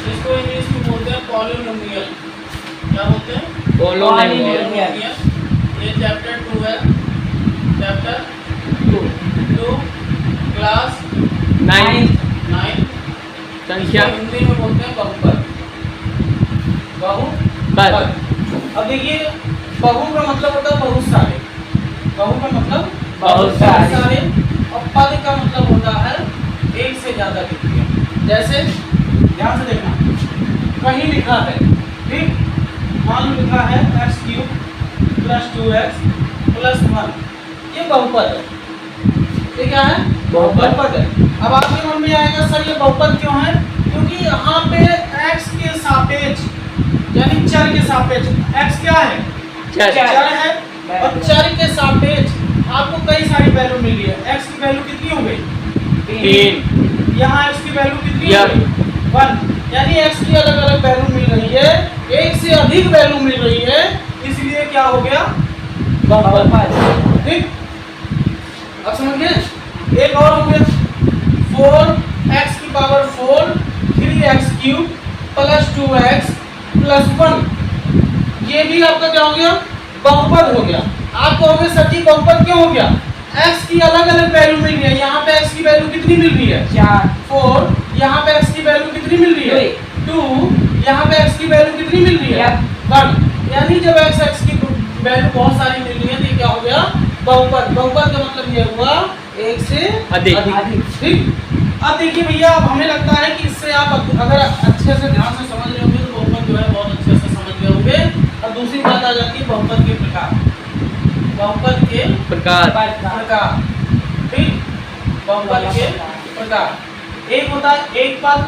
इसको इंग्लिश में बोलते हैं पॉलिनोमियल। क्या बोलते हैं? पॉलिनोमियल। ये चैप्टर 2 है, चैप्टर 2 क्लास 9 संख्या हिंदी में बोलते हैं बहुपद। बहुपद। अब देखिए, बहु का मतलब होता है बहुत सारे, बहु का मतलब बहुत सारे। और पद का मतलब होता है एक से ज्यादा डिग्री। जैसे ध्यान से देखना, कहीं लिखा है, ठीक, मान लो लिखा है x³ + 2x + 1, ये बहुपद है। ये क्या है? बहुपद है। अब आपके मन में आएगा सर ये बहुपद क्यों है? क्योंकि यहाँ पे x के सापेक्ष यानी चर के सापेक्ष, x क्या है? चर है, और चर के सापेक्ष आपको कई सारी वैल्यू मिल रही है। x की वैल्यू कितनी हो गई? 3। यहाँ x की वैल्यू कितनी हो गई? 1। यानी x की अलग अलग वैल्यू मिल रही है, एक से अधिक वैल्यू मिल रही है, इसलिए क्या हो गया? बहुपद। ठीक, अब समझ गए? एक और हो गया 4x⁴ 3x³ + 2x + 1, ये भी आपका क्या हो गया? बहुपद हो गया। आप कहोगे सर जी बहुपद क्यों हो गया? x की अलग अलग वैल्यू मिल रही है। यहाँ पे x की वैल्यू कितनी मिल रही है? 4। यहाँ पे x की वैल्यू कितनी मिल रही है? 2। यहाँ पे x की वैल्यू कितनी मिल रही है? 1। यानी जब x की वैल्यू बहुत सारी मिल रही है तो ये क्या हो गया? बहुपद। बहुपद का मतलब ये हुआ एक से अधिक। ठीक, अब देखिए भैया, अब हमें लगता है कि इससे आप अगर अच्छे से ध्यान से समझ रहे होंगे तो बहुपद जो है बहुत अच्छे से समझ गए होंगे। और दूसरी बात आ जाती है बहुपद के प्रकार। बहुपद के प्रकार, ठीक, बहुपद के प्रकार। एक होता है एक पद,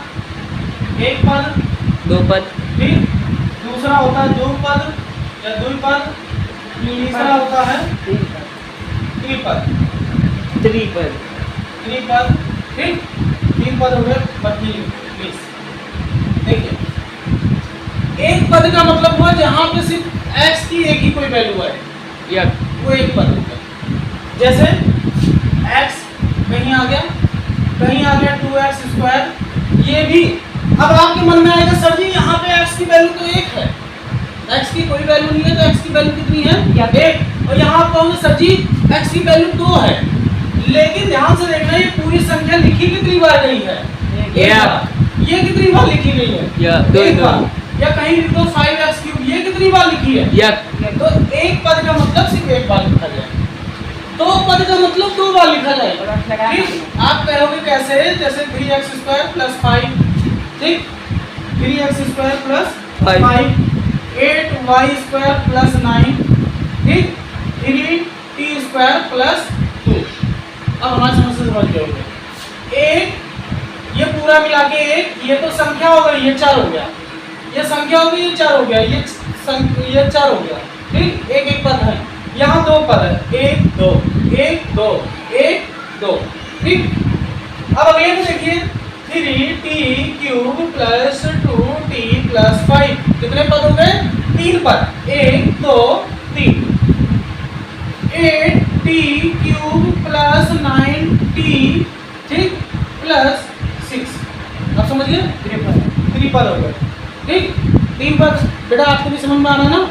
दो पद, ठीक, दूसरा होता है दो पद या द्विपद, तीसरा होता है त्रिपद। ठीक, 3 पद हो गए 32। देखिए, एक पद का मतलब हुआ जहां पे सिर्फ x की एक ही कोई वैल्यू है, वो एक पद हो गया। जैसे x कहीं आ गया 2x², ये भी। अब आपके मन में आएगा सर जी यहाँ पे x की वैल्यू तो 1 है, x की कोई वैल्यू नहीं है, तो x की वैल्यू कितनी है? 1। और यहाँ आप कहोगे सर जी x की वैल्यू 2 है, लेकिन ध्यान से देखना ये पूरी संख्या लिखी कितनी बार गई है? एक बार। ये कितनी बार लिखी गई है? एक बार। या कहीं लिख दो 5x³, ये कितनी बार लिखी है? तो एक पद का मतलब सिर्फ एक बार लिखा जाए, दो पद का मतलब 2 बार लिखा जाए। ठीक, आप कहोगे कैसे? जैसे 3x² + 5, ठीक, 3x² + 5, 8y² + 9, ठीक, 3t² + 2। अब हमारी समस्या समझ गए होंगे। एक, ये पूरा मिला के एक, ये तो संख्या हो गई, ये 4 हो गया, ये संख्या हो गई, ये 4 हो गया, ये 4 हो गया। ठीक, एक पद है, यहाँ 2 पद है, 1 2 1 2 1 2। ठीक, अब अगले में देखिए 3t³ + 2t + 5, कितने पद हो गए? 3 पद, 1 2 3। 8t³ + 9t, ठीक, + 6। अब समझिए त्रिपद हो गए। ठीक, 3 पद। बेटा आपको भी समझ में आ रहा है ना?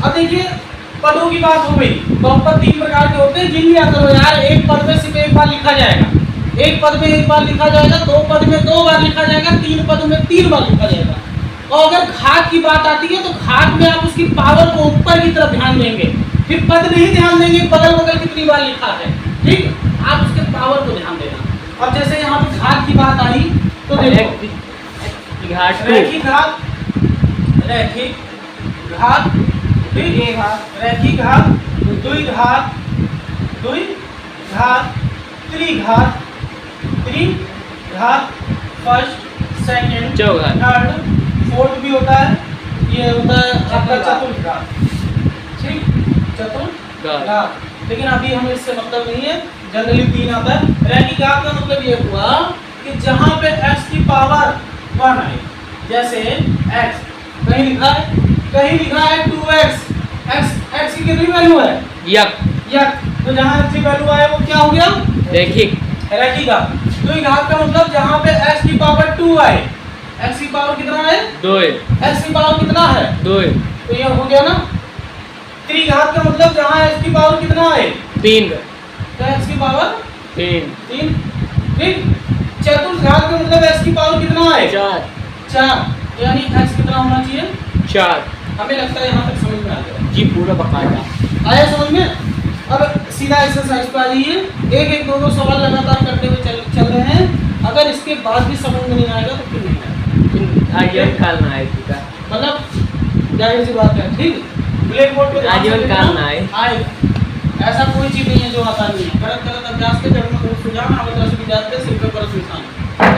अब देखिए पदों की बात हो गई। बहुपद 3 प्रकार के होते हैं, गिन लिया करो यार। एक पद में सिर्फ एक बार लिखा जाएगा, एक पद में एक बार लिखा जाएगा, 2 पद में 2 बार लिखा जाएगा, 3 पद में 3 बार लिखा जाएगा। और अगर घात की बात आती है तो घात में आप उसकी पावर को ऊपर की तरफ ध्यान देंगे, फिर पद नहीं ध्यान देंगे बगल बगल कितनी बार लिखा है। ठीक, आप उसके पावर को ध्यान देना। अब जैसे यहाँ पे घात की बात आई तो देखो, रैखिक घात, रैखिक घात, रैखिक घात, द्विघात, त्रिघात, फर्स्ट सेकंड थर्ड फोर्थ भी होता है। ये होता है आपका चतुर्घात। ठीक, चतुर्घात, लेकिन अभी हमें इससे मतलब नहीं है, जनरली 3 आता है। रैखिक घात का मतलब ये हुआ कि जहां पे x की पावर 1 आए, जैसे x कहीं लिखा है 2x, x की कितनी वैल्यू है? यक। तो जहां x की वैल्यू आए वो क्या हो गया? रैखिक घात। द्विघात का मतलब जहां पे x की पावर 2 आए, x की पावर कितना है 2 x की पावर कितना है 2 तो ये हो गया ना त्रिघात का मतलब जहाँ x की पावर कितना है 3 तो x की पावर 3 3 ठीक चतुर्घात का मतलब x की पावर कितना है 4 4 यानी x कितना होना चाहिए 4 हमें लगता है यहाँ तक समझ में आ गया जी पूरा बकायदा आया समझ में अब सीधा एक्सरसाइज पे आ जाइए एक एक दो दो सवाल लगातार करते हुए चल रहे हैं अगर इसके बाद भी समझ में नहीं आएगा तो फिर नहीं आएगा आजीवन काल ना आए का मतलब जाहिर सी बात है ठीक ब्लैक बोर्ड पे आजीवन काल ना आए आएगा ऐसा कोई चीज नहीं है जो आता नहीं है गलत गलत अभ्यास के जड़ में सुझाव अवतरण विद्यार्थी सिर्फ पर सुझाव